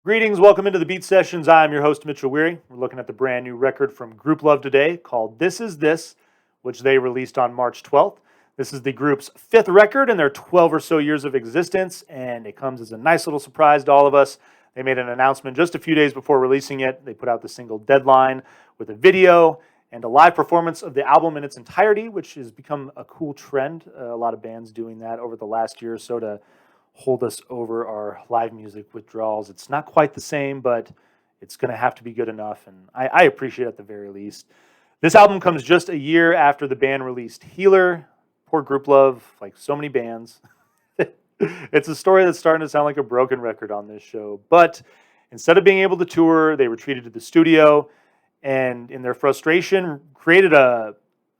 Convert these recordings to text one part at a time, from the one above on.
Greetings, welcome into the Beat Sessions. I'm your host, Mitchell Weary. We're looking at the brand new record from Grouplove today called This Is This, which they released on March 12th. This is the group's fifth record in their 12 or so years of existence, and it comes as a nice little surprise to all of us. They made an announcement just a few days before releasing it. They put out the single Deadline with a video and a live performance of the album in its entirety, which has become a cool trend. A lot of bands doing that over the last year or so to hold us over our live music withdrawals. It's not quite the same, but it's going to have to be good enough, and I appreciate it at the very least. This album comes just a year after the band released Healer. Poor Grouplove, like so many bands. It's a story that's starting to sound like a broken record on this show, but instead of being able to tour, they retreated to the studio, and in their frustration, created an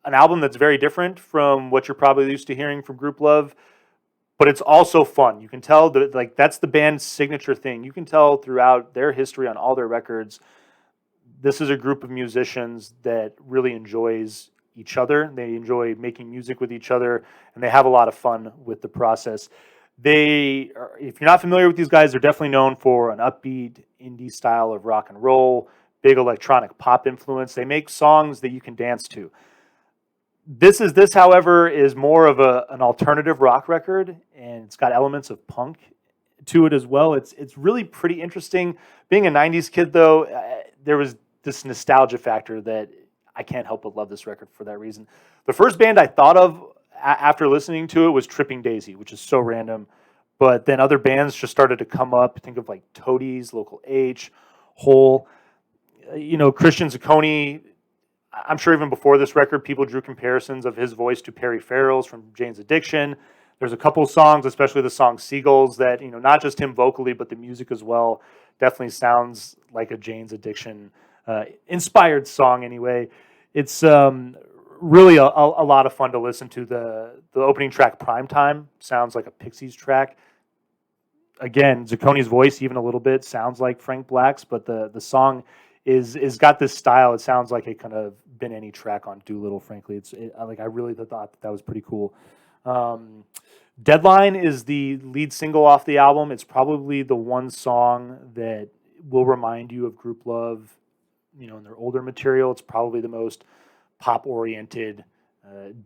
album that's very different from what you're probably used to hearing from Grouplove. But it's also fun. You can tell that that's the band's signature thing. You can tell throughout their history on all their records, this is a group of musicians that really enjoys each other. They enjoy making music with each other, and they have a lot of fun with the process. If you're not familiar with these guys, they're definitely known for an upbeat indie style of rock and roll, big electronic pop influence. They make songs that you can dance to. This Is This, however, is more of an alternative rock record, and it's got elements of punk to it as well. It's really pretty interesting. Being a 90s kid, though, there was this nostalgia factor that I can't help but love this record for that reason. The first band I thought of after listening to it was Tripping Daisy, which is so random. But then other bands just started to come up. Think of like Toadies, Local H, Hole. Christian Zucconi. I'm sure even before this record, people drew comparisons of his voice to Perry Farrell's from Jane's Addiction. There's a couple of songs, especially the song Seagulls, that, not just him vocally, but the music as well, definitely sounds like a Jane's Addiction inspired song anyway. It's really a lot of fun to listen to. The opening track, Primetime, sounds like a Pixies track. Again, Zucconi's voice, even a little bit, sounds like Frank Black's, but the song is got this style. It sounds like it could have been any track on Doolittle. Frankly, I really thought that was pretty cool. Deadline is the lead single off the album. It's probably the one song that will remind you of Grouplove. In their older material, it's probably the most pop-oriented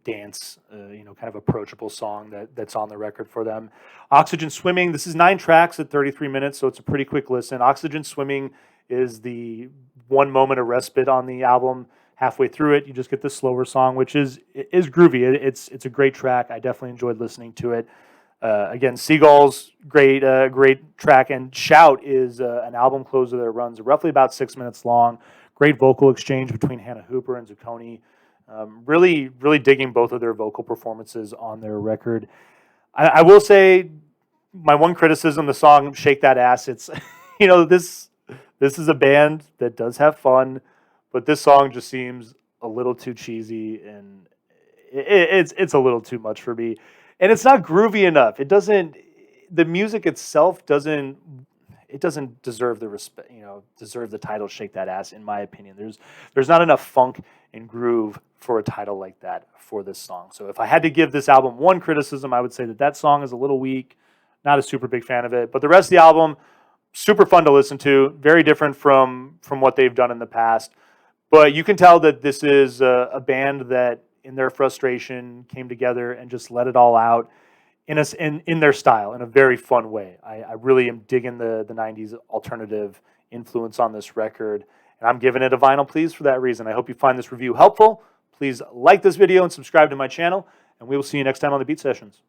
dance, kind of approachable song that's on the record for them. Oxygen Swimming. This is 9 tracks at 33 minutes, so it's a pretty quick listen. Oxygen Swimming is the one moment of respite on the album. Halfway through it, you just get the slower song, which is groovy. It's a great track. I definitely enjoyed listening to it. Again, Seagulls, great track, and Shout is an album closer that runs roughly about 6 minutes long. Great vocal exchange between Hannah Hooper and Zucconi. Really digging both of their vocal performances on their record. I will say my one criticism: the song "Shake That Ass." It's this is a band that does have fun, but this song just seems a little too cheesy, and it's a little too much for me. And it's not groovy enough. The music itself doesn't deserve the respect, deserve the title "Shake That Ass," in my opinion. There's not enough funk and groove for a title like that for this song. So if I had to give this album one criticism, I would say that song is a little weak. Not a super big fan of it, but the rest of the album, super fun to listen to. Very different from what they've done in the past. But you can tell that this is a band that, in their frustration, came together and just let it all out in their style, in a very fun way. I really am digging the 90s alternative influence on this record, and I'm giving it a vinyl please for that reason. I hope you find this review helpful. Please like this video and subscribe to my channel, and we will see you next time on the Beat Sessions.